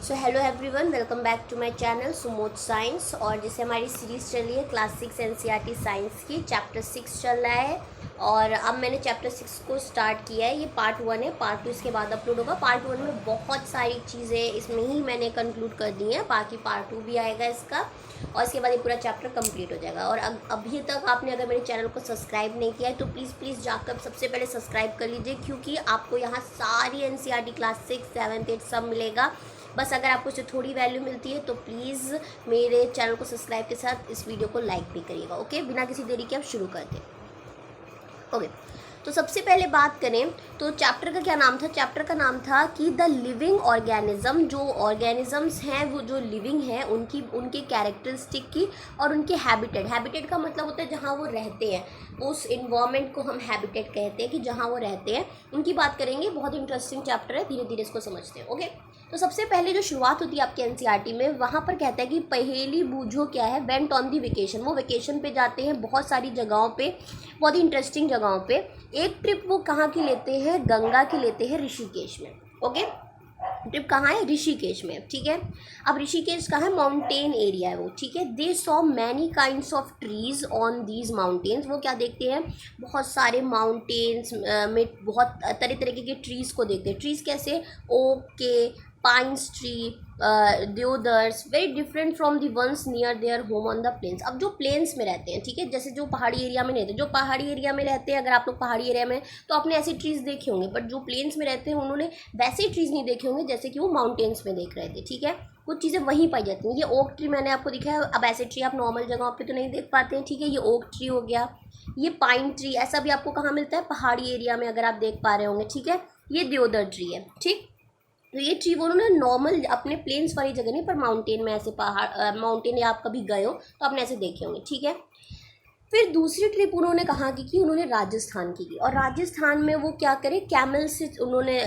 So hello everyone, welcome back to my channel Sumod science. और जैसे हमारी सीरीज़ चल रही है क्लास 6 एनसीईआरटी साइंस की, चैप्टर 6 चल रहा है। और अब मैंने चैप्टर 6 को स्टार्ट किया है। ये पार्ट 1 है, पार्ट 2 इसके बाद अपलोड होगा। पार्ट 1 में बहुत सारी चीज़ें इसमें ही मैंने कंक्लूड कर दी हैं, बाकी पार्ट 2 भी आएगा इसका, और इसके बाद ये पूरा चैप्टर कंप्लीट हो जाएगा। और अभी तक आपने अगर मेरे चैनल को सब्सक्राइब नहीं किया है तो प्लीज़ जाकर सबसे पहले सब्सक्राइब कर लीजिए, क्योंकि आपको यहाँ सारी एनसीईआरटी क्लास 6, 7, 8 सब मिलेगा। बस अगर आपको इससे थोड़ी वैल्यू मिलती है तो प्लीज़ मेरे चैनल को सब्सक्राइब के साथ इस वीडियो को लाइक भी करिएगा। ओके, बिना किसी देरी के आप शुरू करते हैं। ओके, तो सबसे पहले बात करें तो चैप्टर का क्या नाम था। चैप्टर का नाम था कि द लिविंग ऑर्गेनिज्म, जो ऑर्गेनिजम्स हैं वो जो लिविंग है उनके कैरेक्टरिस्टिक की और उनके हैबिटेट का मतलब होता है जहाँ वो रहते हैं, उस इन्वायरमेंट को हम हैबिटेट कहते हैं कि जहाँ वो रहते हैं, उनकी बात करेंगे। बहुत इंटरेस्टिंग चैप्टर है, धीरे धीरे इसको समझते हैं। ओके, तो सबसे पहले जो शुरुआत होती है आपके एनसीईआरटी में, वहाँ पर कहता है कि पहेली बूझो क्या है, वेंट ऑन दी वेकेशन। वो वेकेशन पे जाते हैं बहुत सारी जगहों पे, बहुत ही इंटरेस्टिंग जगहों पे। एक ट्रिप वो कहाँ की लेते हैं, गंगा की लेते हैं, ऋषिकेश में। ओके, ट्रिप कहाँ है, ऋषिकेश में। ठीक है, अब ऋषिकेश कहाँ है, माउंटेन एरिया है वो। ठीक है, they saw many kinds of trees on these mountains. वो क्या देखते हैं, बहुत सारे माउंटेन्स में बहुत तरह तरीके के ट्रीज को देखते हैं। ट्रीज कैसे, ओक के, पाइन्स ट्री, देवदार्स, very different from the ones near their home on the plains. अब जो प्लेन्स में रहते हैं, ठीक है, जैसे जो पहाड़ी एरिया में नहीं रहते, जो पहाड़ी एरिया में रहते हैं, अगर आप लोग पहाड़ी एरिया में तो आपने ऐसी ट्रीज देखे होंगे, बट जो प्लेन्स में रहते हैं उन्होंने वैसे ट्रीज नहीं देखे होंगे जैसे कि वो माउंटेन्स में देख रहे थे। ठीक है, कुछ चीज़ें वहीं पाई जाती हैं। ये ओक ट्री मैंने आपको दिखाया, अब ऐसे ट्री आप नॉर्मल जगहों पे तो नहीं देख पाते हैं। ठीक है, ये ओक ट्री हो गया। ये पाइन ट्री ऐसा भी आपको कहाँ मिलता है, पहाड़ी एरिया में, अगर आप देख पा रहे होंगे। ठीक है, ये देवदार ट्री है। ठीक, तो ये ट्री वो उन्होंने नॉर्मल अपने प्लेन्स वाली जगह नहीं, पर माउंटेन में, ऐसे पहाड़ माउंटेन या आप कभी गए हो तो आपने ऐसे देखे होंगे। ठीक है, फिर दूसरी ट्रिप उन्होंने कहाँ की उन्होंने राजस्थान की। और राजस्थान में वो क्या करे, कैमल से उन्होंने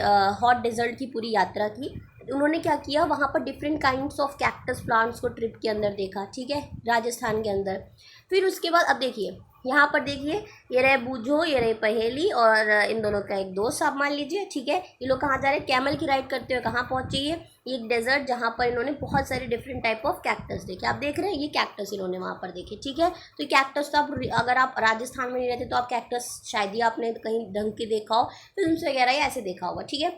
हॉट डेजर्ट की पूरी यात्रा की। उन्होंने क्या किया, वहाँ पर different kinds of cactus plants को ट्रिप के अंदर देखा। ठीक है, राजस्थान के अंदर। फिर उसके बाद अब देखिए यहाँ पर, देखिए ये रहे बूझो, ये रहे पहेली, और इन दोनों का एक दोस्त आप मान लीजिए। ठीक है, ये लोग कहाँ जा रहे हैं, कैमल की राइड करते हुए कहाँ पहुँचे, ये एक डेजर्ट जहाँ पर इन्होंने बहुत सारे डिफरेंट टाइप ऑफ कैक्टस देखे। आप देख रहे हैं, ये कैक्टस इन्होंने वहाँ पर देखे। ठीक है, तो ये कैक्टस तो आप, अगर आप राजस्थान में नहीं रहते तो आप कैक्टस शायद ही आपने कहीं ढंग के देखा हो, फिल्म वगैरह या ऐसे देखा होगा। ठीक है,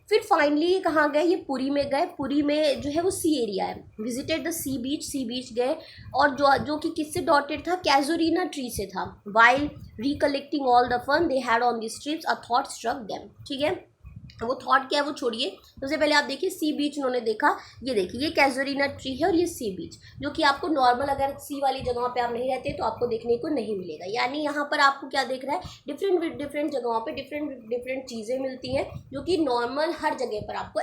फिर फाइनली ये कहाँ गए, ये पुरी में गए। पुरी में जो है वो सी एरिया है, विजिटेड द सी बीच गए। और जो कि किससे डॉटेड था, कैजुरीना ट्री से था। While recollecting all the fun they had on this trips a thought struck them. ठीक है, वो थॉट क्या है वो छोड़िए, सबसे पहले आप देखिए सी बीच उन्होंने देखा। ये देखिए, ये कैजुरीना ट्री है और ये सी बीच, जो कि आपको नॉर्मल अगर सी वाली जगहों पे आप नहीं रहते तो आपको देखने को नहीं मिलेगा। यानी यहाँ पर आपको क्या देख रहा है, डिफरेंट जगहों पे डिफरेंट चीज़ें मिलती हैं जो कि नॉर्मल हर जगह पर आपको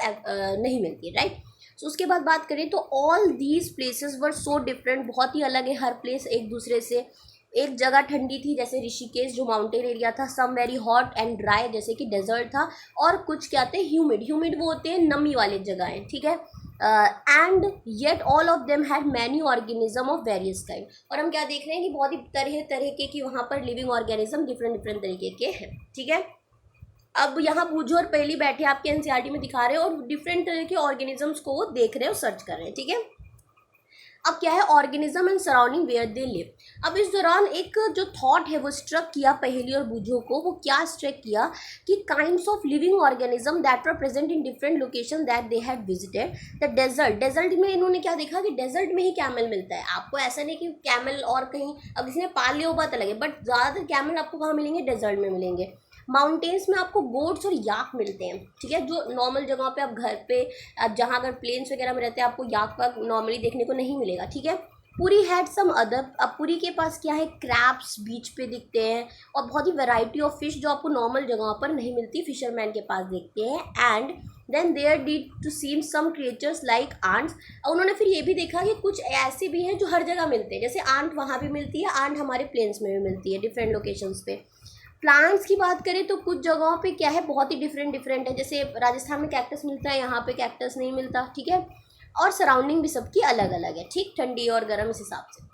नहीं मिलती है। राइट, तो उसके बाद बात करें तो all these places were so different, बहुत ही अलग है हर प्लेस एक दूसरे से। एक जगह ठंडी थी जैसे ऋषिकेश जो माउंटेन एरिया था, some very hot and dry जैसे कि डेजर्ट था, और कुछ क्या थे, ह्यूमिड वो होते हैं नमी वाले जगहें। ठीक है, and yet all of them had many organism of various kind. और हम क्या देख रहे हैं कि बहुत ही तरह के कि वहाँ पर लिविंग ऑर्गेनिज्म डिफरेंट तरीके के हैं। ठीक है, अब यहाँ बूझो और पहली बैठे आपके एनसीईआरटी में दिखा रहे हैं और डिफरेंट तरह के ऑर्गेनिजम्स को वो देख रहे हैं और सर्च कर रहे हैं। ठीक है, अब क्या है, organism and surrounding where they live. अब इस दौरान एक जो थॉट है वो स्ट्रक किया पहेली और बूझो को। वो क्या स्ट्रक किया कि kinds of living organism that were present in different location that they had visited the desert में इन्होंने क्या देखा कि डेजर्ट में ही कैमल मिलता है। आपको ऐसा नहीं कि कैमल और कहीं, अब किसी ने पाल लिया हो बात अलग है, बट ज़्यादातर कैमल आपको कहाँ मिलेंगे, डेजर्ट में मिलेंगे। माउंटेन्स में आपको गोट्स और याक मिलते हैं। ठीक है, जो नॉर्मल जगहों पे आप घर पे, आप जहाँ अगर प्लेन्स वगैरह में रहते हैं आपको याक वाक नॉर्मली देखने को नहीं मिलेगा। ठीक है, पूरी हैड सम अदर, अब पूरी के पास क्या है, क्रैब्स बीच पे दिखते हैं, और बहुत ही वैरायटी ऑफ फिश जो आपको नॉर्मल जगहों पर नहीं मिलती, फिशरमैन के पास देखते हैं। And then there did to seem some creatures like ants. और उन्होंने फिर ये भी देखा कि कुछ ऐसे भी हैं जो हर जगह मिलते हैं, जैसे आंट वहाँ भी मिलती है, आंट हमारे प्लेन्स में भी मिलती है डिफरेंट लोकेशंस पे। प्लांट्स की बात करें तो कुछ जगहों पे क्या है, बहुत ही डिफरेंट है। जैसे राजस्थान में कैक्टस मिलता है, यहाँ पे कैक्टस नहीं मिलता। ठीक है, और सराउंडिंग भी सबकी अलग अलग है। ठीक, ठंडी और गर्म इस हिसाब से।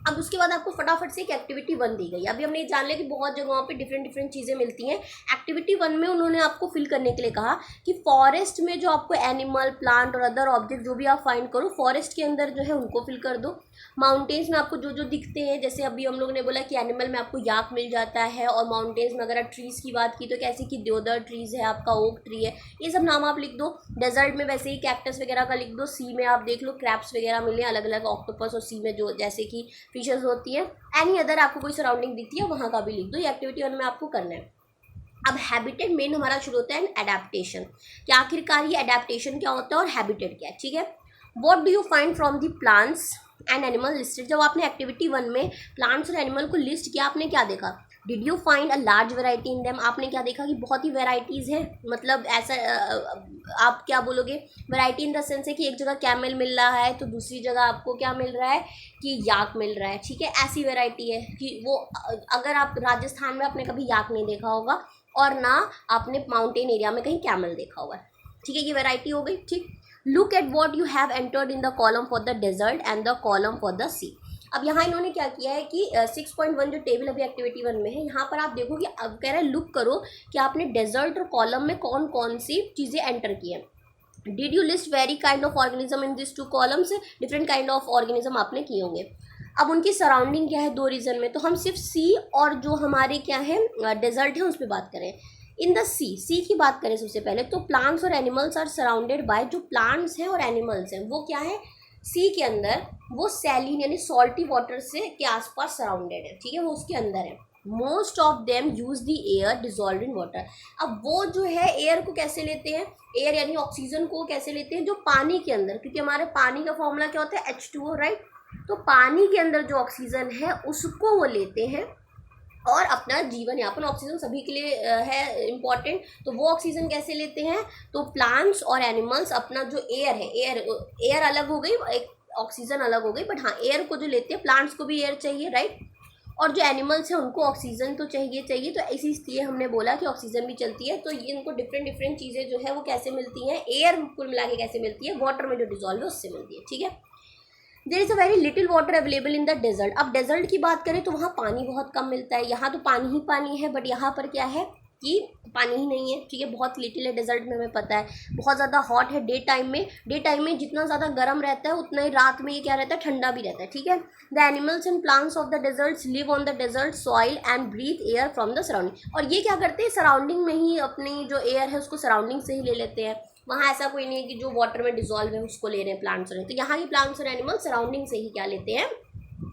अब उसके बाद आपको फटाफट से एक एक्टिविटी 1 दी गई। अभी हमने जान लिया कि बहुत जगहों पे डिफरेंट डिफरेंट चीज़ें मिलती हैं। एक्टिविटी 1 में उन्होंने आपको फिल करने के लिए कहा कि फॉरेस्ट में जो आपको एनिमल, प्लांट और अदर ऑब्जेक्ट जो भी आप फाइंड करो, फॉरेस्ट के अंदर जो है उनको फिल कर दो। माउंटेन्स में आपको जो जो दिखते हैं, जैसे अभी हम लोग ने बोला कि एनिमल में आपको याक मिल जाता है, और माउंटेन्स में अगर आप ट्रीज़ की बात की तो कैसे कि देवदार ट्रीज़ है, आपका ओक ट्री है, ये सब नाम आप लिख दो। डेजर्ट में वैसे ही कैक्टस वगैरह का लिख दो। सी में आप देख लो क्रैब्स वगैरह मिले अलग अलग ऑक्टोपस, और सी में जो जैसे कि फिशेस होती है। एनी अदर आपको कोई सराउंडिंग दिखती है वहाँ का भी लिख दो। ये एक्टिविटी 1 में आपको करना है। अब हैबिटेट मेन हमारा शुरू होता है एडेप्टेशन, कि आखिरकार ये एडेप्टेशन क्या होता है और हैबिटेट क्या है, ठीक है। What do you find from the plants and animal listed. जब आपने एक्टिविटी 1 में प्लांट्स और एनिमल को लिस्ट किया, आपने क्या देखा, did you find a large variety in them. आपने क्या देखा कि बहुत ही वेराइटीज़ हैं, मतलब ऐसा आप क्या बोलोगे, वैरायटी इन द सेंस है कि एक जगह कैमल मिल रहा है तो दूसरी जगह आपको क्या मिल रहा है कि याक मिल रहा है, ठीक है। ऐसी वैरायटी है कि वो अगर आप राजस्थान में आपने कभी याक नहीं देखा होगा और ना आपने माउंटेन एरिया में कहीं कैमल देखा होगा, ठीक है। ये वैरायटी हो गई, ठीक। Look at what you have entered in the column for the desert and the column for the sea. अब यहाँ इन्होंने क्या किया है कि 6.1 जो टेबल अभी एक्टिविटी 1 में है, यहाँ पर आप देखो कि अब कह रहे हैं लुक करो कि आपने डेजर्ट और कॉलम में कौन कौन सी चीज़ें एंटर की हैं। Did you list very kind of organism in this 2 columns. Different kind of organism आपने किए होंगे। अब उनकी सराउंडिंग क्या है 2 रीजन में, तो हम सिर्फ सी और जो हमारे क्या है डेजर्ट है उस पर बात करें। इन द सी की बात करें सबसे पहले, तो प्लांट्स और एनिमल्स आर सराउंडेड बाय, जो प्लांट्स हैं और एनिमल्स हैं वो क्या है सी के अंदर, वो सैलिन यानी सॉल्टी वाटर से के आसपास सराउंडेड है, ठीक है, वो उसके अंदर है। Most of them use the air dissolve in water. अब वो जो है एयर को कैसे लेते हैं, एयर यानी ऑक्सीजन को कैसे लेते हैं, जो पानी के अंदर, क्योंकि हमारे पानी का फॉर्मूला क्या होता है H2O, राइट। तो पानी के अंदर जो ऑक्सीजन है उसको वो लेते हैं और अपना जीवन यापन, ऑक्सीजन सभी के लिए है इम्पॉर्टेंट, तो वो ऑक्सीजन कैसे लेते हैं, तो प्लांट्स और एनिमल्स अपना जो एयर है, एयर अलग हो गई, एक ऑक्सीजन अलग हो गई, बट हाँ एयर को जो लेते हैं, प्लांट्स को भी एयर चाहिए, राइट, और जो एनिमल्स हैं उनको ऑक्सीजन तो चाहिए, तो इसीलिए हमने बोला कि ऑक्सीजन भी चलती है। तो ये इनको डिफरेंट डिफरेंट चीज़ें जो है वो कैसे मिलती हैं, एयर कुल मिला के कैसे मिलती है, वाटर में जो डिजॉल्व है उससे मिलती है, ठीक है। There is a very little water available in the desert. अब डेजर्ट की बात करें तो वहाँ पानी बहुत कम मिलता है, यहाँ तो पानी ही पानी है, बट यहाँ पर क्या है कि पानी ही नहीं है, ठीक है, बहुत लिटिल है डेजर्ट में, हमें पता है। बहुत ज़्यादा हॉट है डे टाइम में जितना ज़्यादा गर्म रहता है उतना ही रात में ये क्या रहता है, ठंडा भी रहता है, ठीक है। The animals and plants of the deserts live on the desert soil and breathe air from the surrounding. और ये क्या करते हैं, सराउंडिंग में ही अपनी जो एयर है उसको सराउंडिंग से ही ले लेते हैं। वहाँ ऐसा कोई नहीं है कि जो वाटर में डिजॉल्व है उसको ले रहे हैं प्लांट्स और, तो यहाँ की प्लांट्स और एनिमल सराउंडिंग से ही क्या लेते हैं,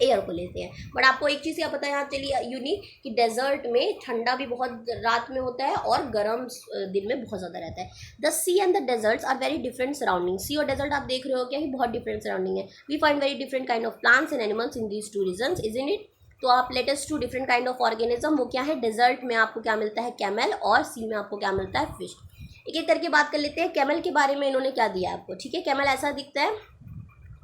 एयर को लेते हैं। बट आपको एक चीज़ क्या पता है यहाँ चलिए यूनिक, कि डेजर्ट में ठंडा भी बहुत रात में होता है और गर्म दिन में बहुत ज़्यादा रहता है। The sea and the deserts are very different surrounding. Sea और डेजर्ट आप देख रहे हो क्या, बहुत डिफरेंट सराउंडिंग है। We find very different kind of plants and animals in these 2 regions, isn't it. तो आप latest 2 different kind of organism, वो क्या है, डेजर्ट में आपको क्या मिलता है कैमल, और सी में आपको क्या मिलता है फिश। एक एक करके बात कर लेते हैं। कैमल के बारे में इन्होंने क्या दिया आपको, ठीक है। कैमल ऐसा दिखता है,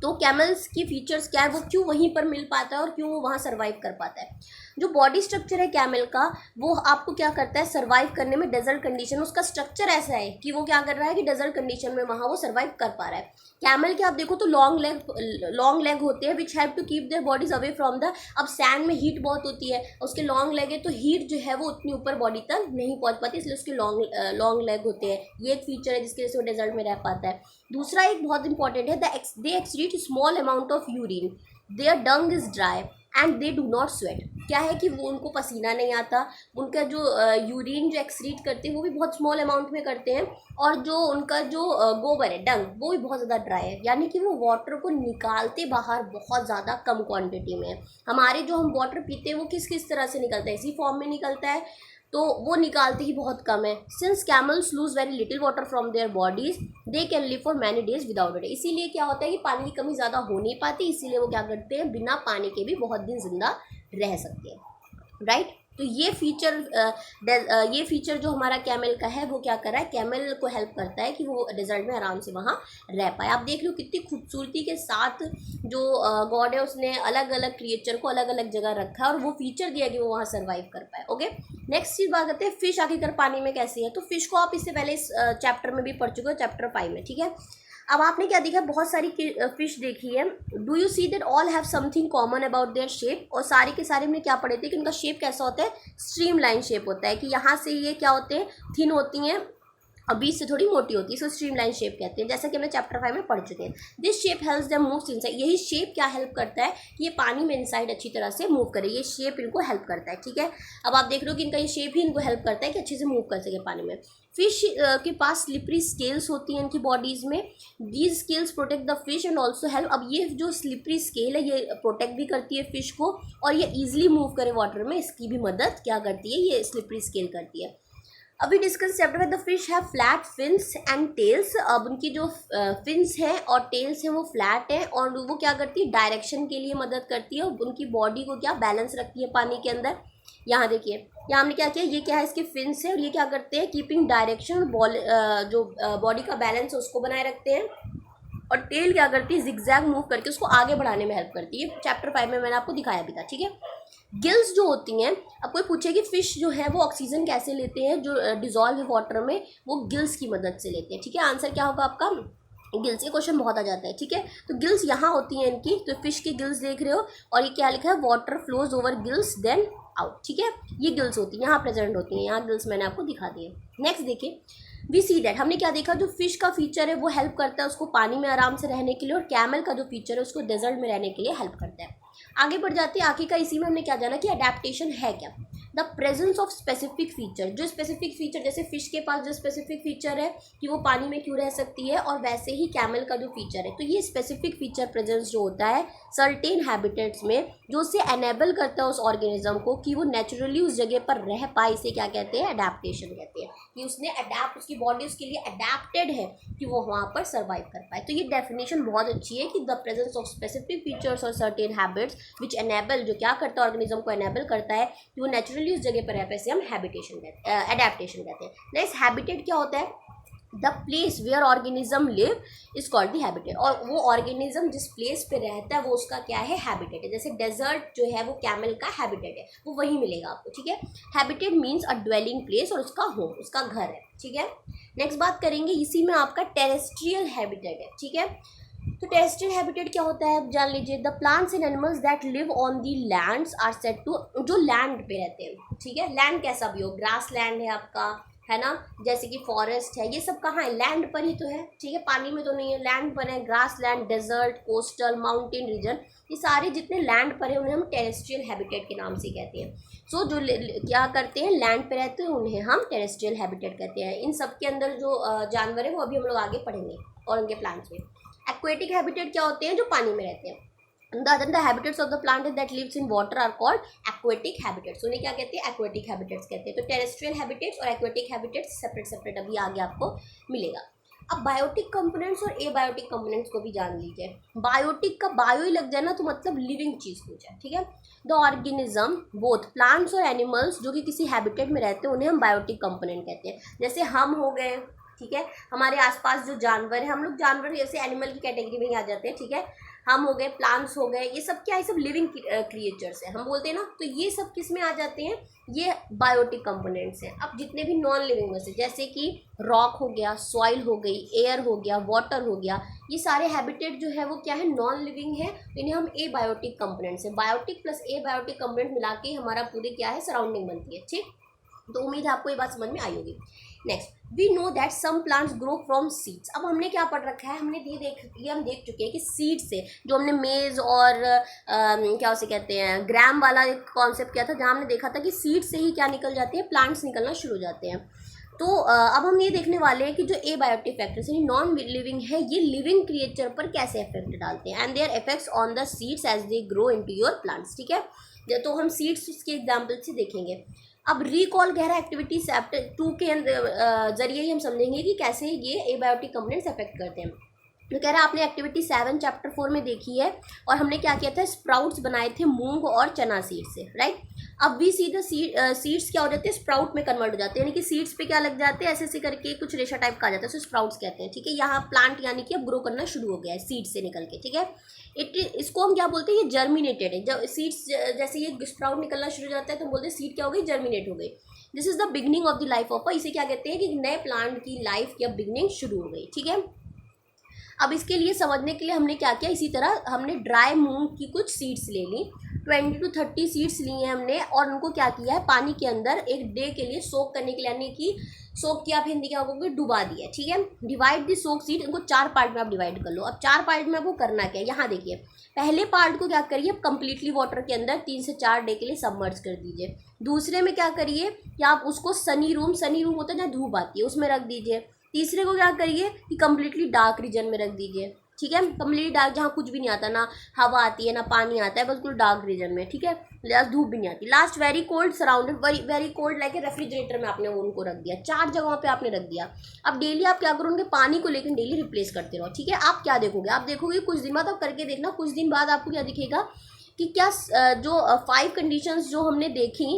तो कैमल्स की फीचर्स क्या है, वो क्यों वहीं पर मिल पाता है और क्यों वो वहाँ सर्वाइव कर पाता है। जो बॉडी स्ट्रक्चर है कैमल का, वो आपको क्या करता है सर्वाइव करने में, डेजर्ट कंडीशन उसका स्ट्रक्चर ऐसा है कि वो क्या कर रहा है कि डेजर्ट कंडीशन में वहाँ वो सर्वाइव कर पा रहा है। कैमल के आप देखो तो लॉन्ग लेग होते हैं which have to keep their bodies away from the, अब सैंड में हीट बहुत होती है, उसके लॉन्ग लेग है तो हीट जो है वो उतनी ऊपर बॉडी तक नहीं पहुंच पाती, इसलिए उसके लॉन्ग लेग होते हैं। ये एक फीचर है जिसकी वजह से वो डेजर्ट में रह पाता है। दूसरा एक बहुत इंपॉर्टेंट है, they excrete small amount of urine, their dung is dry and they do not sweat. क्या है कि वो उनको पसीना नहीं आता, उनका जो यूरिन जो एक्सक्रीट करते हैं वो भी बहुत स्मॉल अमाउंट में करते हैं, और जो उनका जो गोबर है डंग वो भी बहुत ज़्यादा ड्राई है, यानी कि वो वाटर को निकालते बाहर बहुत ज़्यादा कम क्वांटिटी में। हमारे जो हम वाटर पीते हैं वो किस किस तरह से निकलता है, इसी फॉर्म में निकलता है, तो वो निकालते ही बहुत कम है। Since camels lose very little water from their bodies they can live for many days without it. इसीलिए क्या होता है कि पानी की कमी ज़्यादा हो नहीं पाती, इसीलिए वो क्या करते हैं बिना पानी के भी बहुत दिन जिंदा रह सकते हैं, राइट। तो ये फीचर जो हमारा कैमल का है वो क्या कर रहा है, कैमल को हेल्प करता है कि वो डेजर्ट में आराम से वहाँ रह पाए। आप देख लो कितनी खूबसूरती के साथ जो गॉड है उसने अलग अलग क्रिएचर को अलग अलग जगह रखा और वो फीचर दिया कि वो वहाँ सर्वाइव कर पाए। ओके, नेक्स्ट चीज़ बात करते हैं फिश आखिरकार पानी में कैसी है। तो फिश को आप इससे पहले इस चैप्टर में भी पढ़ चुके हो, चैप्टर 5 में, ठीक है। अब आपने क्या देखा, बहुत सारी फिश देखी है। Do you see that all have something common about their shape, और सारे के सारे हमने क्या पढ़े थे कि उनका शेप कैसा होता है, स्ट्रीम लाइन शेप होता है, कि यहाँ से ये क्या होते हैं, थिन होती हैं और बीच से थोड़ी मोटी होती है, इसको स्ट्रीम लाइन शेप कहते हैं, जैसा कि हमने चैप्टर 5 में पढ़ चुके हैं। This shape helps them move inside, यही शेप क्या हेल्प करता है कि ये पानी में इनसाइड अच्छी तरह से मूव करे, ये शेप इनको हेल्प करता है। ठीक है, अब आप देख रहे हो कि इनका ये शेप ही इनको हेल्प करता है कि अच्छे से मूव कर सके पानी में। फिश के पास स्लिपरी स्केल्स होती हैं इनकी बॉडीज़ में, these scales protect the fish and also help, अब ये जो स्लिपरी स्केल है ये प्रोटेक्ट भी करती है फिश को, और ये ईजिली मूव करे वाटर में, इसकी भी मदद क्या करती है, ये स्लिपरी स्केल करती है। अभी डिस्कस चैप्टर में the fish have flat fins and tails, अब उनकी जो फिन्स हैं और टेल्स हैं वो फ्लैट हैं, और वो क्या करती है, डायरेक्शन के लिए मदद करती है, उनकी बॉडी को क्या बैलेंस रखती है पानी के अंदर। यहाँ देखिए, यहाँ हमने क्या किया, ये क्या है, इसके फिन्स है, और ये क्या करते हैं, कीपिंग डायरेक्शन, जो बॉडी का बैलेंस है उसको बनाए रखते हैं, और टेल क्या करती है, जिगजैग मूव करके उसको आगे बढ़ाने में हेल्प करती है। चैप्टर 5 में मैंने आपको दिखाया भी था। ठीक है, गिल्स जो होती हैं, अब कोई पूछे कि फिश जो है वो ऑक्सीजन कैसे लेते हैं, जो डिजॉल्व वाटर में, वो गिल्स की मदद से लेते हैं। ठीक है, आंसर क्या होगा आपका, गिल्स। ये क्वेश्चन बहुत आ जाता है। ठीक है, तो गिल्स यहाँ होती हैं इनकी, तो फिश की गिल्स देख रहे हो, और ये क्या लिखा है, water flows over gills then out. ठीक है, ये गिल्स होती हैं, यहाँ प्रेजेंट होती हैं, यहाँ गिल्स मैंने आपको दिखा दिए। नेक्स्ट देखिए, वी सी दैट, हमने क्या देखा, जो फिश का फीचर है वो हेल्प करता है उसको पानी में आराम से रहने के लिए, और कैमल का जो फीचर है उसको डेजर्ट में रहने के लिए हेल्प करता है। आगे बढ़ जाते हैं, आगे का इसी में हमने क्या जाना कि अडेप्टेशन है क्या, the presence of specific feature, जो स्पेसिफिक फीचर, जैसे फिश के पास जो स्पेसिफिक फीचर है कि वो पानी में क्यों रह सकती है, और वैसे ही कैमल का जो फीचर है, तो ये स्पेसिफिक फीचर प्रेजेंस जो होता है सर्टेन हैबिटेट्स में, जो उसे एनेबल करता है उस ऑर्गेनिज्म को कि वो नेचुरली उस जगह पर रह पाए, इसे क्या कहते हैं, अडेप्टेशन कहते हैं, कि उसने अडेप्ट, उसकी बॉडी उसके लिए अडेप्टेड है कि वो वहाँ पर सर्वाइव कर पाए। तो ये डेफिनेशन बहुत अच्छी है कि the presence of specific features और सर्टेन हैबिट्स विच एनेबल, जो क्या करता है, ऑर्गेनिज्म को एनेबल करता है कि वो नेचुरली उस जगह पर रह पाए, इसे हम हैबिटेशन कहते हैं, अडेप्टेशन कहते हैं। नेक्स्ट, हैबिटेट क्या होता है, the place where organism live is called the habitat, और वो ऑर्गेनिज्म जिस प्लेस पे रहता है वो उसका क्या है, हैबिटेट है। जैसे डेजर्ट जो है वो कैमल का हैबिटेट है, वो वहीं मिलेगा आपको। ठीक है, हैबिटेट मीन्स अ ड्वेलिंग प्लेस, और उसका होम, उसका घर है। ठीक है, नेक्स्ट बात करेंगे, इसी में आपका टेरेस्ट्रियल हैबिटेट है। ठीक है, तो टेरेस्ट्रियल हैबिटेट क्या होता है, जान लीजिए, the plants and animals that live on the lands are said to, जो लैंड पे रहते हैं। ठीक है, लैंड कैसा भी हो, ग्रास लैंड है आपका, है ना, जैसे कि फॉरेस्ट है, ये सब कहाँ है, लैंड पर ही तो है। ठीक है, पानी में तो नहीं है, लैंड पर है, grass land, desert, coastal, mountain region, ये सारे जितने लैंड पर है उन्हें हम टेरेस्ट्रियल हैबिटेट के नाम से कहते हैं। सो जो क्या करते हैं, लैंड पे रहते हैं, उन्हें हम टेरेस्ट्रियल हैबिटेट कहते हैं। इन सब के अंदर जो जानवर है वो अभी हम लोग आगे पढ़ेंगे, और उनके प्लांट्स में। एक्वेटिक हैबिटेट क्या होते हैं, जो पानी में रहते हैं। The habitats of the plant that lives in water are called aquatic habitats. उन्हें क्या कहते हैं, aquatic habitats कहते हैं। तो terrestrial habitats और aquatic habitats सेपरेट अभी आगे आपको मिलेगा। अब बायोटिक कंपोनेंट्स और एबायोटिक कंपोनेंट्स को भी जान लीजिए। बायोटिक का बायो ही लग जाए ना तो मतलब लिविंग चीज़ हो जाए। ठीक है, द ऑर्गेनिज्म बोथ प्लांट्स और एनिमल्स जो कि किसी हैबिटेट में रहते हैं उन्हें हम बायोटिक कंपोनेंट कहते हैं। जैसे हम हो गए, ठीक है, हमारे आसपास जो जानवर है, हम लोग जानवर जैसे एनिमल की कैटेगरी में ही आ जाते हैं। ठीक है, हम हो गए, प्लांट्स हो गए, ये सब क्या है, सब लिविंग क्रिएचर्स हैं, हम बोलते हैं ना, तो ये सब किस में आ जाते हैं, ये बायोटिक कंपोनेंट्स हैं। अब जितने भी नॉन लिविंग में से, जैसे कि रॉक हो गया, सॉइल हो गई, एयर हो गया, वाटर हो गया, ये सारे हैबिटेट जो है वो क्या है, नॉन लिविंग है, तो इन्हें हम ए बायोटिक कंपोनेंट्स है। बायोटिक प्लस ए बायोटिक कंपोनेंट मिला के हमारा पूरे क्या है, सराउंडिंग बनती है। ठीक, तो उम्मीद है आपको ये बात समझ में आई होगी। Next, we know that some plants grow from seeds. अब हमने क्या पढ़ रखा है, हमने ये हम देख चुके हैं कि सीड से, जो हमने मेज और क्या उसे कहते हैं, ग्राम वाला एक कॉन्सेप्ट किया था, जहाँ हमने देखा था कि सीड से ही क्या निकल जाते हैं, प्लांट्स निकलना शुरू हो जाते हैं। तो अब हम ये देखने वाले हैं कि जो ए बायोटिक फैक्टर्स यानी नॉन लिविंग है, ये लिविंग क्रिएचर पर कैसे इफेक्ट डालते हैं, and their effects on the seeds as they grow into your plants. ठीक है, तो हम सीड्स के एग्जाम्पल से देखेंगे। अब रिकॉल कह रहा है एक्टिविटी चैप्टर 2 के जरिए ही हम समझेंगे कि कैसे ये एबायोटिक कंपोनेंट्स अफेक्ट करते हैं। तो कह रहा है आपने एक्टिविटी 7 चैप्टर 4 में देखी है, और हमने क्या किया था, स्प्राउट्स बनाए थे मूंग और चना सीड से, राइट। अब भी सीधा सीड्स क्या हो जाते हैं, स्प्राउट में कन्वर्ट हो जाते हैं, यानी कि सीड्स पे क्या लग जाते हैं, ऐसे ऐसे करके कुछ रेशा टाइप का आ जाता है, तो स्प्राउट्स कहते हैं। ठीक है, यहाँ प्लांट यानी कि अब ग्रो करना शुरू हो गया है सीड से निकल के। ठीक है, इसको हम क्या बोलते हैं, ये जर्मिनेटेड है। जब सीड्स जैसे ये स्प्राउट निकलना शुरू हो जाता है तो हम बोलते हैं सीड क्या हो गई, जर्मिनेट हो गई। This is the beginning of the life of, इसे क्या कहते हैं कि नए प्लांट की लाइफ की अब बिगनिंग शुरू हो गई। ठीक है, अब इसके लिए समझने के लिए हमने क्या किया, इसी तरह हमने ड्राई मूंग की कुछ सीड्स ले ली, 20 to 30 सीड्स ली हैं हमने, और उनको क्या किया है पानी के अंदर एक डे के लिए सोक करने के लिए, यानी कि सोक किया, फिर हिंदी क्या होगा, डुबा दिया, ठीक है। डिवाइड दी सोक सीड, इनको 4 पार्ट में आप डिवाइड कर लो। अब 4 पार्ट में आपको करना क्या है, यहाँ देखिए, पहले पार्ट को क्या करिए, कंप्लीटली वाटर के अंदर 3 से 4 डे के लिए सबमर्ज कर दीजिए। दूसरे में क्या करिए कि आप उसको सनी रूम होता है जहाँ धूप आती है, उसमें रख दीजिए। तीसरे को क्या करिए कि कम्प्लीटली डार्क रीजन में रख दीजिए, ठीक है, कम्प्लीटली डार्क, जहाँ कुछ भी नहीं आता, ना हवा आती है ना पानी आता है, बिल्कुल डार्क रीजन में, ठीक है, धूप भी नहीं आती। Last very cold surrounded, very cold like a refrigerator में आपने उनको रख दिया, 4 जगहों पे आपने रख दिया। अब डेली आप क्या करोगे, पानी को लेकर डेली रिप्लेस करते रहो, ठीक है। आप क्या देखोगे, आप देखोगे कुछ दिन बाद, आप करके देखना, कुछ दिन बाद आपको क्या दिखेगा कि क्या जो 5 कंडीशंस जो हमने देखी,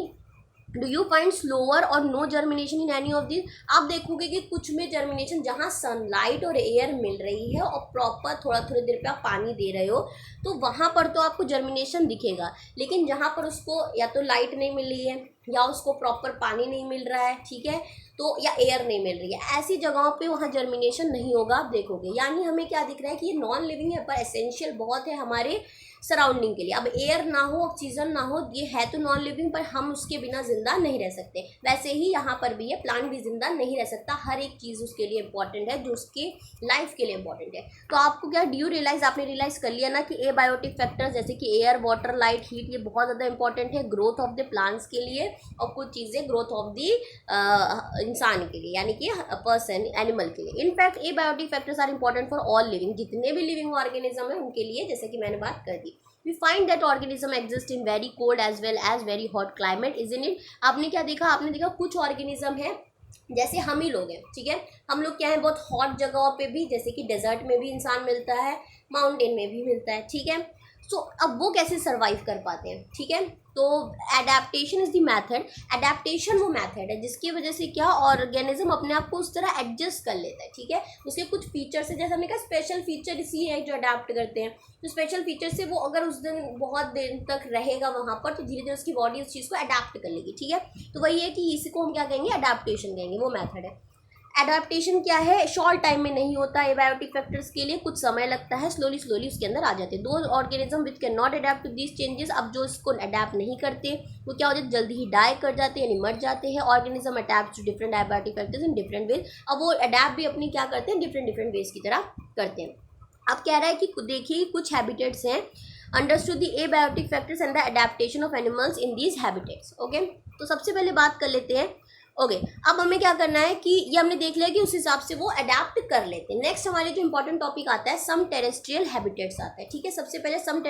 डू यू फाइंड स्लोअर और no germination in any of this, आप देखोगे कि कुछ में जर्मिनेशन, जहाँ सनलाइट और एयर मिल रही है और प्रॉपर थोड़ा देर पे आप पानी दे रहे हो, तो वहाँ पर तो आपको जर्मिनेशन दिखेगा। लेकिन जहाँ पर उसको या तो लाइट नहीं मिल रही है, या उसको प्रॉपर पानी नहीं मिल रहा है, ठीक है, तो या एयर नहीं मिल रही है, ऐसी जगहों पे वहाँ जर्मिनेशन नहीं होगा, आप देखोगे। यानी हमें क्या दिख रहा है कि ये नॉन लिविंग है, पर एसेंशियल बहुत है हमारे सराउंडिंग के लिए। अब एयर ना हो, ऑक्सीजन ना हो, ये है तो नॉन लिविंग, पर हम उसके बिना जिंदा नहीं रह सकते। वैसे ही यहाँ पर भी ये प्लांट भी जिंदा नहीं रह सकता, हर एक चीज़ उसके लिए इंपॉर्टेंट है जो उसके लाइफ के लिए इंपॉर्टेंट है। तो आपको क्या ड्यू रियलाइज, आपने रियलाइज कर लिया ना कि एबायोटिक फैक्टर्स जैसे कि एयर, वाटर, लाइट, हीट, ये बहुत ज़्यादा इंपॉर्टेंट है ग्रोथ ऑफ द प्लांट्स के लिए, और कुछ चीज़ें ग्रोथ ऑफ द इंसान के लिए, यानी कि पर्सन, एनिमल के लिए। In fact abiotic factors are important for all living, जितने भी लिविंग ऑर्गेनिज्म है उनके लिए, जैसे कि मैंने बात कर दी। We find that organism exist in very cold as well as very hot climate, isn't it? आपने क्या देखा, आपने देखा कुछ ऑर्गेनिज्म है, जैसे हम ही लोग हैं, ठीक है, हम लोग क्या है बहुत हॉट जगहों पे भी, जैसे कि डेजर्ट में भी इंसान मिलता है, माउंटेन में भी मिलता है, ठीक है। सो अब वो कैसे सर्वाइव कर पाते हैं, ठीक है। तो adaptation is the method, adaptation वो मेथड है जिसकी वजह से क्या ऑर्गेनिज्म अपने आप को उस तरह एडजस्ट कर लेता है, ठीक है। उसके कुछ फीचर्स है, जैसे हमने कहा स्पेशल फीचर इसी है जो अडेप्ट करते हैं। तो स्पेशल फीचर से वो अगर उस दिन बहुत देर तक रहेगा वहाँ पर, तो धीरे धीरे उसकी बॉडी उस चीज़ को अडेप्ट कर लेगी, ठीक है। तो वही है कि इसको हम क्या कहेंगे, अडेप्टेशन कहेंगे, वो मेथड है। एडाप्टेशन क्या है, शॉर्ट टाइम में नहीं होता, एबायोटिक फैक्टर्स के लिए कुछ समय लगता है, स्लोली उसके अंदर आ जाते हैं। दो organism which can not adapt to these changes, अब जो इसको अडेप्ट नहीं करते वो क्या हो जाते, जल्दी ही डाई कर जाते हैं, यानी मर जाते हैं। Organism adapt to different abiotic factors in different ways, अब वो अडेप्ट भी अपनी क्या करते हैं, डिफरेंट वेज की तरह करते हैं। अब कह रहा है कि देखिए कुछ हैबिटेट्स हैं, understood the abiotic factors and the adaptation of animals in these habitats. Okay, तो सबसे पहले बात कर लेते हैं। ओके, अब हमें क्या करना है कि ये हमने देख लिया कि उस हिसाब से वो अडेप्ट कर लेते हैं। नेक्स्ट हमारे जो इंपॉर्टेंट टॉपिक आता है, सम टेरेस्ट्रियल हैबिटेट्स आता है, ठीक है। सबसे पहले सम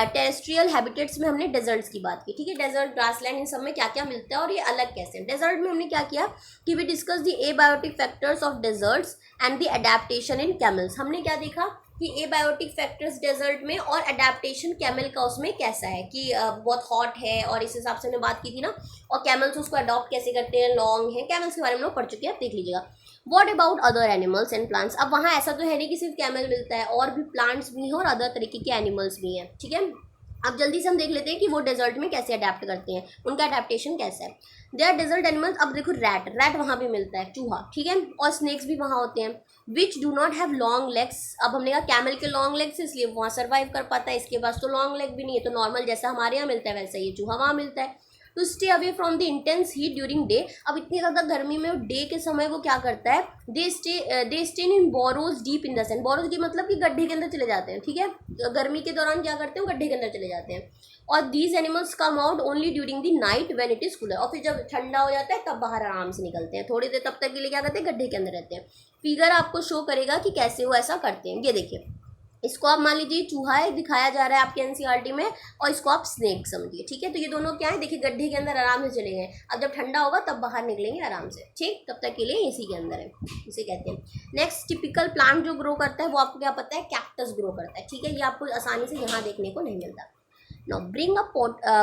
टेरेस्ट्रियल हैबिटेट्स में हमने डेजर्ट्स की बात की, ठीक है। डेजर्ट, ग्रासलैंड, इन सब में क्या क्या मिलता है और ये अलग कैसे। डेजर्ट में हमने क्या किया कि we discuss the abiotic factors of deserts and the adaptation in camels. हमने क्या देखा कि एबायोटिक फैक्टर्स डेजर्ट में और अडेप्टेशन कैमल का उसमें कैसा है कि बहुत हॉट है, और इस हिसाब से हमने बात की थी ना। और कैमल्स उसको अडॉप्ट कैसे करते हैं, लॉन्ग है, कैमल्स के बारे में लोग पढ़ चुके हैं, आप देख लीजिएगा। What about other animals and plants, अब वहाँ ऐसा तो है नहीं कि सिर्फ कैमल मिलता है, और भी प्लांट्स भी हैं और अदर तरीके के एनिमल्स भी हैं, ठीक है। अब जल्दी से हम देख लेते हैं कि वो डेजर्ट में कैसे अडेप्ट करते हैं, उनका अडेप्टेशन कैसा है। दे आर डेजर्ट एनिमल्स, अब देखो रैट वहाँ भी मिलता है, चूहा, ठीक है, और स्नेक्स भी वहाँ होते हैं। Which do not have long legs, अब हमने कहा कैमल के लॉन्ग लेग्स इसलिए वहाँ सर्वाइव कर पाता है, इसके पास तो लॉन्ग लेग भी नहीं है, तो नॉर्मल जैसा हमारे यहाँ मिलता है वैसा ये चूहा वहाँ मिलता है। To stay away from the intense heat during day, अब इतनी ज़्यादा गर्मी में डे के समय वो क्या करता है, they stay in borrows deep in the sand. Borrows की मतलब कि गड्ढे के अंदर चले जाते हैं, ठीक है। गर्मी के दौरान क्या करते हैं, गड्ढे के अंदर चले जाते हैं। और these animals come out only during the night when it is cooler, और फिर जब ठंडा हो जाता है तब बाहर आराम से निकलते हैं, थोड़ी देर तब तक के लिए क्या करते हैं, गड्ढे के अंदर रहते हैं। फिगर आपको शो करेगा कि कैसे वो ऐसा करते हैं। ये देखिए, इसको आप मान लीजिए चूहा है दिखाया जा रहा है आपके एनसीईआरटी में, और इसको आप स्नेक समझिए, ठीक है। तो ये दोनों क्या है, देखिए गड्ढे के अंदर आराम से चले गए, अब जब ठंडा होगा तब बाहर निकलेंगे आराम से, ठीक, तब तक के लिए इसी के अंदर है, इसे कहते हैं। नेक्स्ट टिपिकल प्लांट जो ग्रो करता है वो आपको क्या पता है, कैक्टस ग्रो करता है, ठीक है। ये आपको आसानी से यहाँ देखने को नहीं मिलता। Now bring a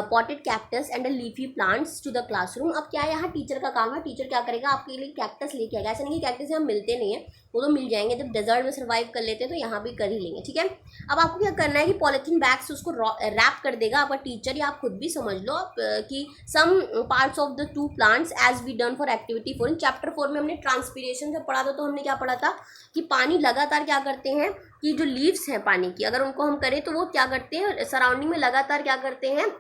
potted cactus and a leafy plants to the classroom। अब क्या है, यहाँ टीचर का काम है, टीचर क्या करेगा, आपके लिए कैक्टस लेके आएगा। ऐसा नहीं कि कैक्टस यहाँ मिलते नहीं है, वो तो मिल जाएंगे, जब डेजर्ट में सर्वाइव कर लेते हैं तो यहाँ भी कर ही लेंगे, ठीक है। अब आपको क्या करना है कि पॉलीथीन बैग से उसको रैप कर देगा आपका टीचर, या आप खुद भी समझ लो आप कि some parts of the 2 plants as we done for activity 4। इन चैप्टर 4 में हमने ट्रांसपीरेशन जब पढ़ा था तो हमने क्या पढ़ा था कि पानी लगातार क्या करते हैं कि जो लीव्स हैं पानी की, अगर उनको हम करें तो वो क्या करते हैं सराउंडिंग में लगातार क्या करते हैं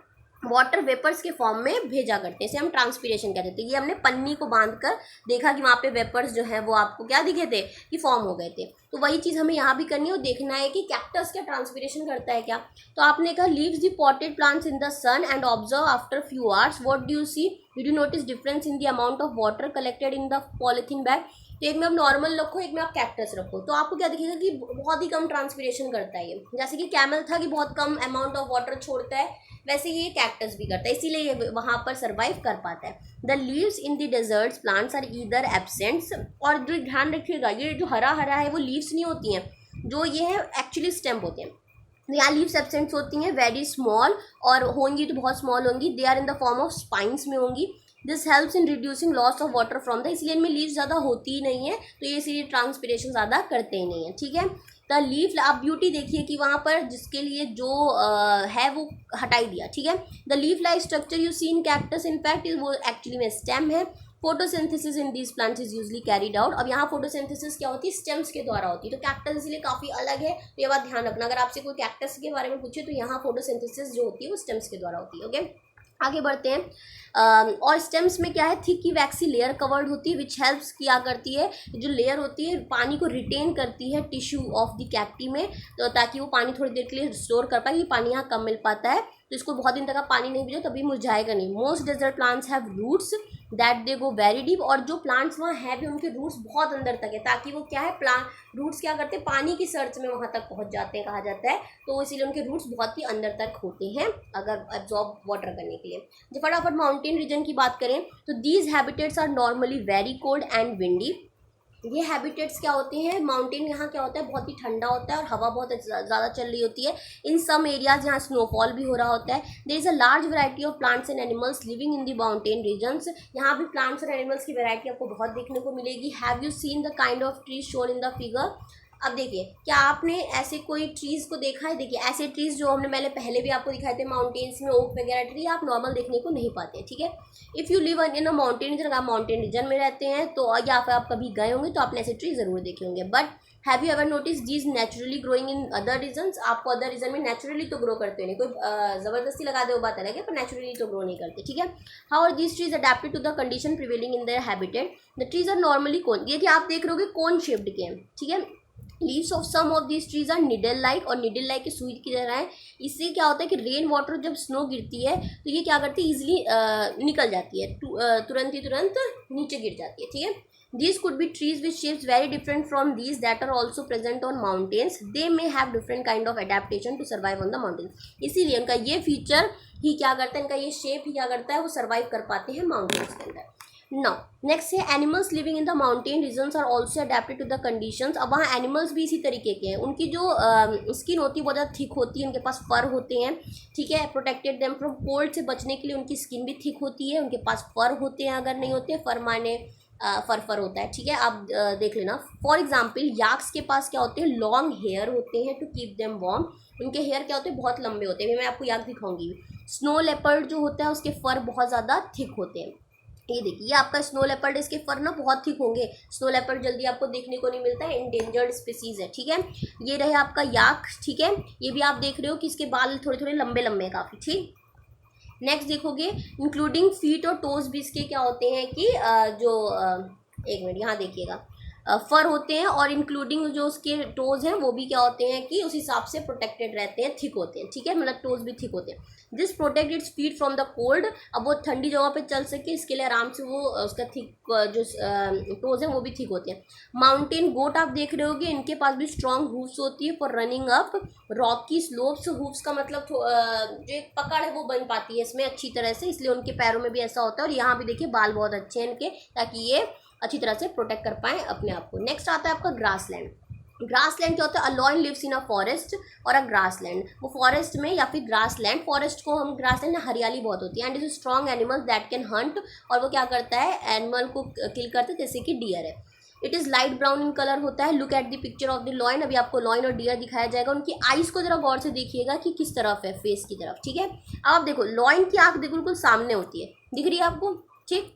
वाटर वेपर्स के फॉर्म में भेजा करते हैं, इसे हम ट्रांसपीरेशन कहते थे। ये हमने पन्नी को बांध कर देखा कि वहाँ पे वेपर्स जो है वो आपको क्या दिखे थे कि फॉर्म हो गए थे। तो वही चीज़ हमें यहाँ भी करनी है और देखना है कि कैक्टस क्या ट्रांसपीरेशन करता है क्या। तो आपने कहा leaves the potted plants in the sun and observe after few hours what do you see, did you notice difference in the amount of water collected in the polythene bag. तो एक में आप नॉर्मल रखो, एक में आप cactus रखो, तो आपको क्या दिखेगा कि बहुत ही कम ट्रांसपीरेशन करता है ये। जैसे कि कैमल था कि बहुत कम अमाउंट ऑफ वाटर छोड़ता है, वैसे ही ये कैक्टस भी करता है, इसीलिए ये वहाँ पर सर्वाइव कर पाता है। The leaves in the deserts plants are either absents, और जो ध्यान रखिएगा ये जो हरा हरा है वो लीव्स नहीं होती हैं, जो ये है एक्चुअली स्टेम होते हैं। यहाँ लीव्स एब्सेंट्स होती हैं, वेरी स्मॉल, और होंगी तो बहुत स्मॉल होंगी, they are in the form of spines में होंगी। This helps in reducing loss of water from the, इसलिए इनमें लीव्स ज़्यादा होती ही नहीं है, तो ये इसीलिए ट्रांसपीरेशन ज़्यादा करते ही नहीं है, ठीक है। द लीफ, आप ब्यूटी देखिए कि वहाँ पर जिसके लिए जो है वो हटाई दिया, ठीक है। The leaf like structure you see in cactus in fact वो एक्चुअली में स्टेम है। Photosynthesis in these plants is usually carried out. अब यहाँ फोटोसिंथेसिस क्या होती है, स्टेम्स के द्वारा होती है, तो कैक्टस इसलिए काफ़ी अलग है, तो ये बात ध्यान रखना। अगर आपसे कोई कैक्टस के बारे में पूछे तो यहाँ फोटोसिंथेसिस जो होती है वो स्टेम्स के द्वारा होती है, ओके। आगे बढ़ते हैं। और स्टेम्स में क्या है, थिक की वैक्सी लेयर कवर्ड होती है विच हेल्प्स किया करती है, जो लेयर होती है पानी को रिटेन करती है टिश्यू ऑफ द कैविटी में, तो ताकि वो पानी थोड़ी देर के लिए स्टोर कर पाए। पानी यहाँ कम मिल पाता है तो इसको बहुत दिन तक आप पानी नहीं भेजो तभी मुरझाएगा नहीं। Most desert plants have roots that they go very deep, और जो प्लांट्स वहाँ है भी उनके रूट्स बहुत अंदर तक है, ताकि वो क्या है प्लांट रूट्स क्या करते हैं पानी की सर्च में वहाँ तक पहुँच जाते हैं कहा जाता है, तो इसीलिए उनके रूट्स बहुत ही अंदर तक होते हैं अगर एब्जॉर्ब वाटर करने के लिए। जो फटाफट माउंटेन रीजन की बात करें तो these habitats are normally very cold and windy. ये हैबिटेट्स क्या होते हैं, माउंटेन यहाँ क्या होता है बहुत ही ठंडा होता है और हवा बहुत ज़्यादा चल रही होती है। इन सम एरियाज यहाँ स्नोफॉल भी हो रहा होता है। There is a large variety of plants and animals living in the mountain regions. यहाँ भी प्लांट्स और एनिमल्स की वैरायटी आपको बहुत देखने को मिलेगी। Have you seen the kind of trees shown in the figure. अब देखिए क्या आपने ऐसे कोई ट्रीज़ को देखा है, देखिए ऐसे ट्रीज़ जो हमने पहले भी आपको दिखाए थे माउंटेन्स में, ओक वगैरह ट्री आप नॉर्मल देखने को नहीं पाते, ठीक है। If you live in a mountain region, अगर आप माउंटेन रीजन में रहते हैं तो या फिर आप कभी गए होंगे तो आपने ऐसे ट्री ज़रूर देखे होंगे। But have you ever notice these naturally growing in other regions. आपको अदर रीजन में नेचुरली तो ग्रो करते नहीं, कोई ज़बरदस्ती लगा दे वो बात अलग है, पर नेचुरली तो ग्रो नहीं करते, ठीक है। How are these trees adapted to the condition prevailing in their habitat. The trees are normally cone, ये कि आप देख रहे होगे कोन शेप्ड के हैं, ठीक है। Leaves of some of these trees are needle like, और निडल लाइक की सुई की तरह है। इससे क्या होता है कि रेन वाटर जब स्नो गिरती है तो ये क्या करती है ईजिली निकल जाती है, तुरंत ही तुरंत नीचे गिर जाती है, ठीक है। These could be trees with shapes very different from these that are also present on mountains. They may have different kind of adaptation to survive on the mountains. इसीलिए उनका ये फीचर ही क्या करता है, इनका ये शेप ही क्या करता है, वो सर्वाइव कर पाते हैं माउंटेन्स के अंदर। नाउ नेक्स्ट है animals living in the mountain regions are also adapted to the conditions. अब वहाँ एनिमल्स भी इसी तरीके के हैं, उनकी जो स्किन होती है बहुत ज़्यादा थिक होती है, उनके पास फर होते हैं, ठीक है। प्रोटेक्टेड देम फ्रॉम कोल्ड से बचने के लिए उनकी स्किन भी थिक होती है, उनके पास फर होते हैं, अगर नहीं होते फर माने फर होता है, ठीक है। आप देख लेना। फॉर एग्जाम्पल याक्स के पास क्या होते हैं, लॉन्ग हेयर होते हैं टू कीप देम वार्म। उनके हेयर क्या होते हैं, बहुत लंबे होते हैं, मैं आपको याक दिखाऊंगी। स्नो लेपर्ड जो होता है उसके फर बहुत ज़्यादा थिक होते हैं। ये देखिए ये आपका स्नो लेपर्ड, इसके फर ना बहुत थिक होंगे। स्नो लेपर्ड जल्दी आपको देखने को नहीं मिलता है, इंडेंजर्ड स्पीसीज है, ठीक है। ये रहे आपका याक, ठीक है। ये भी आप देख रहे हो कि इसके बाल थोड़े थोड़े लंबे लंबे काफ़ी, ठीक। नेक्स्ट देखोगे इंक्लूडिंग फीट और टोज भी इसके क्या होते हैं कि एक मिनट यहाँ देखिएगा, फर होते हैं, और इंक्लूडिंग जो उसके टोज हैं वो भी क्या होते हैं कि उस हिसाब से प्रोटेक्टेड रहते हैं, थिक होते हैं, ठीक है। मतलब टोज भी थिक होते हैं। This protect its feet from the cold. अब वो ठंडी जगह पे चल सके इसके लिए आराम से वो उसका थिक जो टोज है वो भी थिक होते हैं। माउंटेन गोट आप देख रहे होगे, इनके पास भी स्ट्रॉन्ग हूफ्स होती है for running up Rocky slopes. Hoofs का मतलब जो एक पकड़ है वो बन पाती है इसमें अच्छी तरह से, इसलिए उनके पैरों में भी ऐसा होता है। और यहाँ भी देखिए बाल बहुत अच्छे हैं इनके, ताकि ये अच्छी तरह से प्रोटेक्ट कर पाएँ अपने आप को। नेक्स्ट आता है आपका ग्रासलैंड। ग्रासलैंड क्या होता है, a lion lives in a forest और अ ग्रासलैंड। वो फॉरेस्ट में या फिर ग्रासलैंड, फॉरेस्ट को हम ग्रासलैंड में हरियाली बहुत होती है। And is strong animal that can Hunt, और वो क्या करता है एनिमल को किल करता है, जैसे कि डियर है। It is light brown in colour होता है। Look at the picture of the lion, अभी आपको लॉयन और डियर दिखाया जाएगा। उनकी आइज़ को जरा गौर से देखिएगा कि किस तरफ है, फेस की तरफ, ठीक है। अब आप देखो लॉयन की आँख देखो बिल्कुल सामने होती है, दिख रही है आपको, ठीक।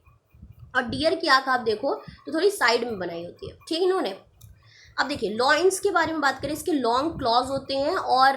और डियर की आँख आप देखो तो थोड़ी साइड में बनाई होती है, ठीक। इन्होंने अब देखिए लॉइंस के बारे में बात करें, इसके लॉन्ग क्लॉज होते हैं और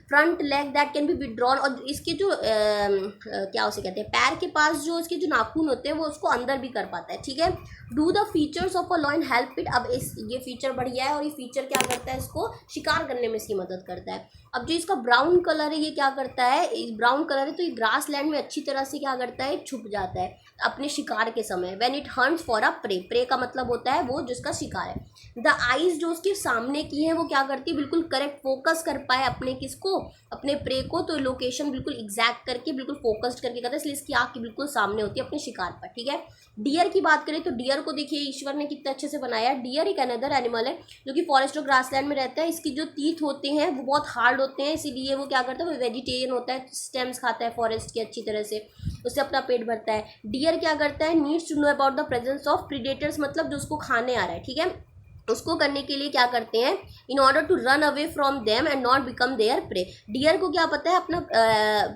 front leg that can be withdrawn, और इसके जो क्या उसे कहते हैं, पैर के पास जो इसके जो नाखून होते हैं वो उसको अंदर भी कर पाता है, ठीक है। Do the features of a lion help it, अब इस ये फीचर बढ़िया है और ये फीचर क्या करता है, इसको शिकार करने में इसकी मदद करता है। अब जो इसका ब्राउन कलर है ये क्या करता है, ब्राउन कलर है तो ये ग्रास लैंड में अच्छी तरह से क्या करता है, छुप जाता है अपने शिकार के समय। When it hunts for a prey, prey का मतलब होता है वो जिसका शिकार है। द आइज जो उसके सामने की है वो क्या करती है, बिल्कुल करेक्ट फोकस कर पाए अपने किसको, अपने प्रे को, तो लोकेशन बिल्कुल एग्जैक्ट करके बिल्कुल फोकस्ड करके करता है, इसलिए इसकी आँख बिल्कुल सामने होती है अपने शिकार पर, ठीक है। डियर की बात करें तो डियर को देखिए ईश्वर ने कितने अच्छे से बनाया है। डियर एक अनदर एनिमल है जो कि फॉरेस्ट और ग्रासलैंड में रहता है। इसकी जो टीथ होते हैं वो बहुत हार्ड होते हैं, इसीलिए वो क्या करता है, वो वेजिटेरियन होता है, स्टेम्स खाता है फॉरेस्ट के अच्छी तरह से, उससे अपना पेट भरता है। डियर क्या करता है, needs to know about the presence of predators, मतलब जो उसको खाने आ रहा है, ठीक है। उसको करने के लिए क्या करते हैं, in order to run away from them and not become their prey. Deer को क्या पता है, अपना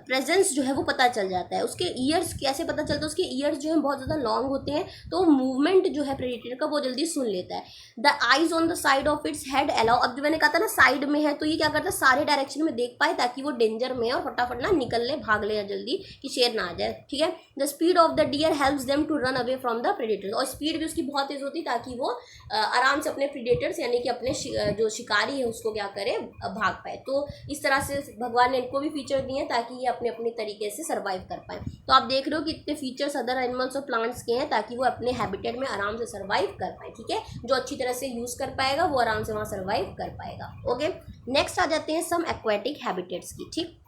प्रेजेंस जो है वो पता चल जाता है। उसके ईयर्स कैसे पता चलता है, उसके ईयर्स जो है बहुत ज़्यादा लॉन्ग होते हैं, तो मूवमेंट जो है प्रेडेटर का वो जल्दी सुन लेता है। The eyes on the side of its head allow, अब जो मैंने कहा था ना साइड में है, तो ये क्या करता है, सारे डायरेक्शन में देख पाए ताकि वो डेंजर में है और फटाफट ना निकल ले, भाग ले जल्दी कि शेर ना आ जाए, ठीक है। The speed of the deer helps them to run away from the predators, और स्पीड भी उसकी बहुत तेज होती है ताकि वो आराम से अपने प्रीडेटर्स यानी कि अपने जो शिकारी है उसको क्या करे, भाग पाए। तो इस तरह से भगवान ने इनको भी फीचर दिए हैं ताकि ये अपने अपने तरीके से सर्वाइव कर पाए। तो आप देख रहे हो कि इतने फीचर्स अदर एनिमल्स और प्लांट्स के हैं ताकि वो अपने हैबिटेट में आराम से सर्वाइव कर पाए, ठीक है। जो अच्छी तरह से यूज़ कर पाएगा वो आराम से वहाँ सर्वाइव कर पाएगा। ओके, नेक्स्ट आ जाते हैं सम एक्वेटिक हैबिटेट्स की, ठीक।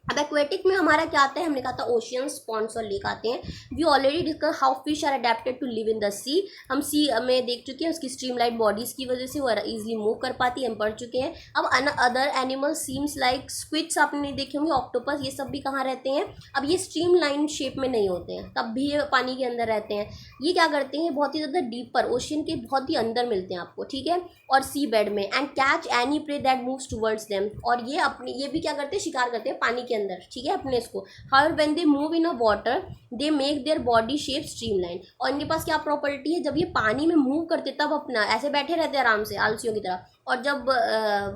अब एक्वेटिक में हमारा क्या आता है, हमने कहा था ओशियंस, पॉन्ड्स और लेक आते हैं। We already discuss how fish are adapted to live in the sea, हम सी में देख चुके हैं, उसकी स्ट्रीमलाइट बॉडीज़ की वजह से वो इजीली मूव कर पाती है, हम पढ़ चुके हैं। अब other animal seems like squids आपने नहीं देखे होंगे, ऑक्टोपस, ये सब भी कहाँ रहते हैं, अब ये स्ट्रीमलाइन शेप में नहीं होते हैं, तब भी पानी के अंदर रहते हैं। ये क्या करते हैं, बहुत ही ज़्यादा डीपर ओशियन के बहुत ही अंदर मिलते हैं आपको, ठीक है, और सी बेड में। And catch any prey that moves towards them, और ये अपने ये भी क्या करते हैं, शिकार करते हैं पानी के अंदर, ठीक है, अपने इसको। However when they move in a water they make their body shape streamline, और इनके पास क्या प्रॉपर्टी है, जब ये पानी में मूव करते तब अपना ऐसे बैठे रहते हैं आराम से आलसियों की तरह, और जब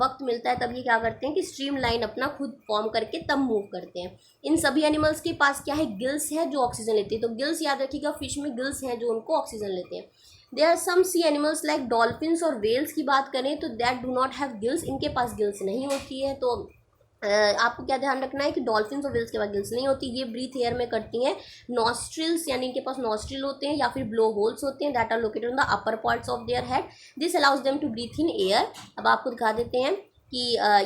वक्त मिलता है तब ये क्या करते हैं कि स्ट्रीमलाइन अपना खुद फॉर्म करके तब मूव करते हैं। इन सभी एनिमल्स के पास क्या है, गिल्स है जो ऑक्सीजन लेते हैं, तो गिल्स याद रखिएगा, फिश में गिल्स हैं जो उनको ऑक्सीजन लेते हैं। There are some sea animals like dolphins और वेल्स की बात करें तो that do not have gills, इनके पास गिल्स नहीं होती है। तो आपको क्या ध्यान रखना है कि डॉल्फिन्स और वेल्स के पास गिल्स नहीं होती, ये ब्रीथ एयर में करती हैं। नॉस्ट्रिल्स यानी इनके पास नॉस्ट्रिल होते हैं या फिर ब्लो होल्स होते हैं, that are located on the upper parts of their head, this allows them to breathe in air. अब आपको दिखा देते हैं कि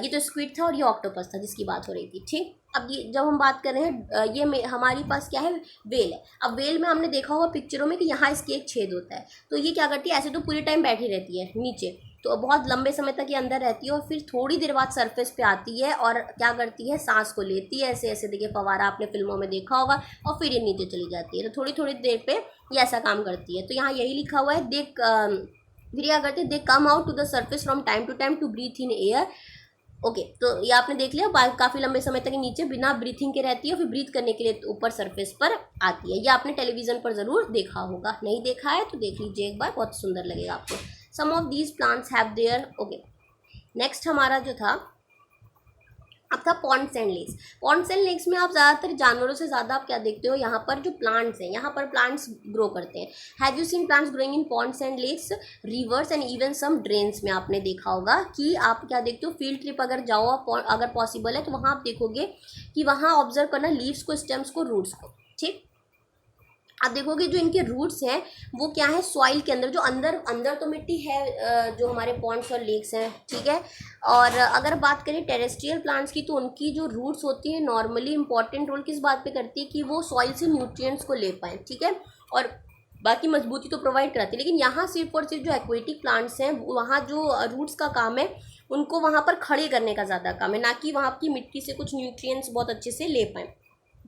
ये तो स्क्विड था और ये ऑक्टोपस था जिसकी बात हो रही थी, ठीक। अब ये जब हम बात कर रहे हैं ये हमारे पास क्या है, वेल है। अब वेल में हमने देखा होगा पिक्चरों में कि यहाँ इसके एक छेद होता है, तो ये क्या करती है, ऐसे तो पूरे टाइम बैठी रहती है नीचे, तो बहुत लंबे समय तक ये अंदर रहती है और फिर थोड़ी देर बाद सरफेस पे आती है और क्या करती है, सांस को लेती है ऐसे ऐसे, देखिए फवारा आपने फिल्मों में देखा होगा, और फिर ये नीचे चली जाती है। तो थोड़ी थोड़ी देर पे ये ऐसा काम करती है। तो यहाँ यही लिखा हुआ है, फिर क्या करते हैं, they come out to the surface from time to time to breathe in air. Okay, तो ये आपने देख लिया, काफ़ी लंबे समय तक नीचे बिना ब्रीथिंग के रहती है, फिर ब्रीथ करने के लिए ऊपर सरफेस पर आती है। ये आपने टेलीविज़न पर ज़रूर देखा होगा, नहीं देखा है तो देख लीजिए एक बार, बहुत सुंदर लगेगा आपको। Some of these plants have there, okay. Next हमारा जो था अब था ponds and lakes. Ponds and lakes में आप ज़्यादातर जानवरों से ज़्यादा आप क्या देखते हो, यहाँ पर जो प्लांट्स हैं, यहाँ पर प्लांट्स ग्रो करते हैं। Have you seen plants growing in ponds and lakes, rivers and even some drains में आपने देखा होगा कि आप क्या देखते हो, फील्ड ट्रिप अगर जाओ आप, अगर पॉसिबल है तो वहाँ आप देखोगे कि वहाँ ऑब्जर्व करना लीव्स को, स्टेम्स को, रूट्स को, ठीक। आप देखोगे जो इनके रूट्स हैं वो क्या है, सॉइल के अंदर, जो अंदर तो मिट्टी है जो हमारे पॉन्ड्स और लेक्स हैं, ठीक है। और अगर बात करें टेरेस्ट्रियल प्लांट्स की तो उनकी जो रूट्स होती हैं नॉर्मली इंपॉर्टेंट रोल किस बात पे करती है कि वो सॉइल से न्यूट्रिएंट्स को ले पाएँ, ठीक है, और बाकी मजबूती तो प्रोवाइड कराती है। लेकिन यहाँ सिर्फ और सिर्फ जो एक्वेटिक प्लांट्स हैं वहाँ जो रूट्स का काम है उनको वहाँ पर खड़े करने का ज़्यादा काम है, ना कि वहाँ की मिट्टी से कुछ न्यूट्रिएंट्स बहुत अच्छे से ले पाएँ।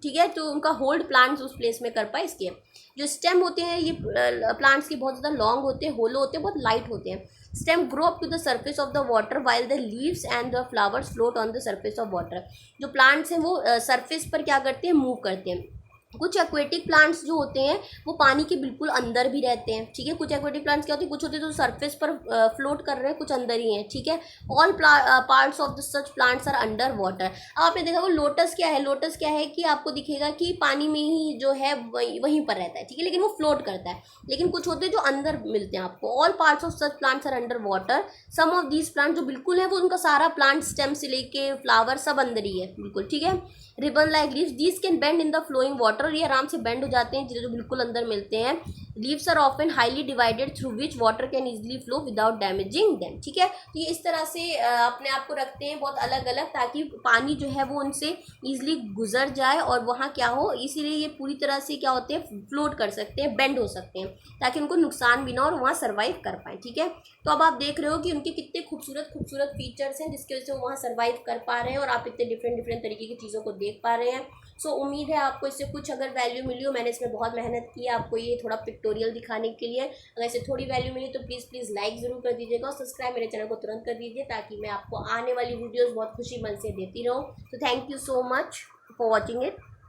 ठीक है, तो उनका होल्ड प्लांट्स उस प्लेस में कर पाए इसके। जो स्टेम होते हैं ये प्लांट्स के बहुत ज़्यादा लॉन्ग होते हैं, होलो होते हैं, बहुत लाइट होते हैं। Stem grow up to the surface of the water while the leaves and the flowers float on the surface of water. जो प्लांट्स हैं वो सरफेस पर क्या करते हैं, मूव करते हैं। कुछ एक्वेटिक प्लांट्स जो होते हैं वो पानी के बिल्कुल अंदर भी रहते हैं, ठीक है। कुछ एक्वेटिक प्लांट्स क्या होते हैं, कुछ होते हैं जो सरफेस पर फ्लोट कर रहे हैं, कुछ अंदर ही हैं, ठीक है। All parts of the such plants are under water. अब आपने देखा वो लोटस क्या है, लोटस क्या है कि आपको दिखेगा कि पानी में ही जो है वहीं पर रहता है, ठीक है, लेकिन वो फ्लोट करता है। लेकिन कुछ होते हैं जो अंदर मिलते हैं आपको। All parts of such plants are under water. Some of these plant जो बिल्कुल है वो उनका सारा प्लांट स्टेम से लेके फ्लावर सब अंदर ही है बिल्कुल, ठीक है। Ribbon like leaves these can bend in the flowing water. ये आराम से बेंड हो जाते हैं जो बिल्कुल अंदर मिलते हैं। Leaves are often highly divided through which water can easily flow without damaging them, ठीक है। तो ये इस तरह से अपने आप को रखते हैं बहुत अलग अलग, ताकि पानी जो है वो उनसे ईजिली गुजर जाए और वहाँ क्या हो, इसीलिए ये पूरी तरह से क्या होते हैं, फ्लोट कर सकते हैं, बेंड हो सकते हैं, ताकि उनको नुकसान भी ना और वहाँ सर्वाइव कर पाए, ठीक है। तो अब आप देख रहे हो कि उनके कितने खूबसूरत खूबसूरत फीचर्स हैं जिसकी वजह से वो वहाँ सर्वाइव कर पा रहे हैं और आप इतने डिफरेंट डिफरेंट तरीके की चीज़ों को देख पा रहे हैं। सो उम्मीद है आपको इससे कुछ अगर वैल्यू मिली हो। मैंने इसमें बहुत मेहनत की है आपको ये थोड़ा पिक्टोरियल दिखाने के लिए। अगर इससे थोड़ी वैल्यू मिली तो प्लीज़ लाइक ज़रूर कर दीजिएगा और सब्सक्राइब मेरे चैनल को तुरंत कर दीजिए, ताकि मैं आपको आने वाली वीडियोज़ बहुत खुशी मन से देती रहूँ। तो thank you so much for watching it.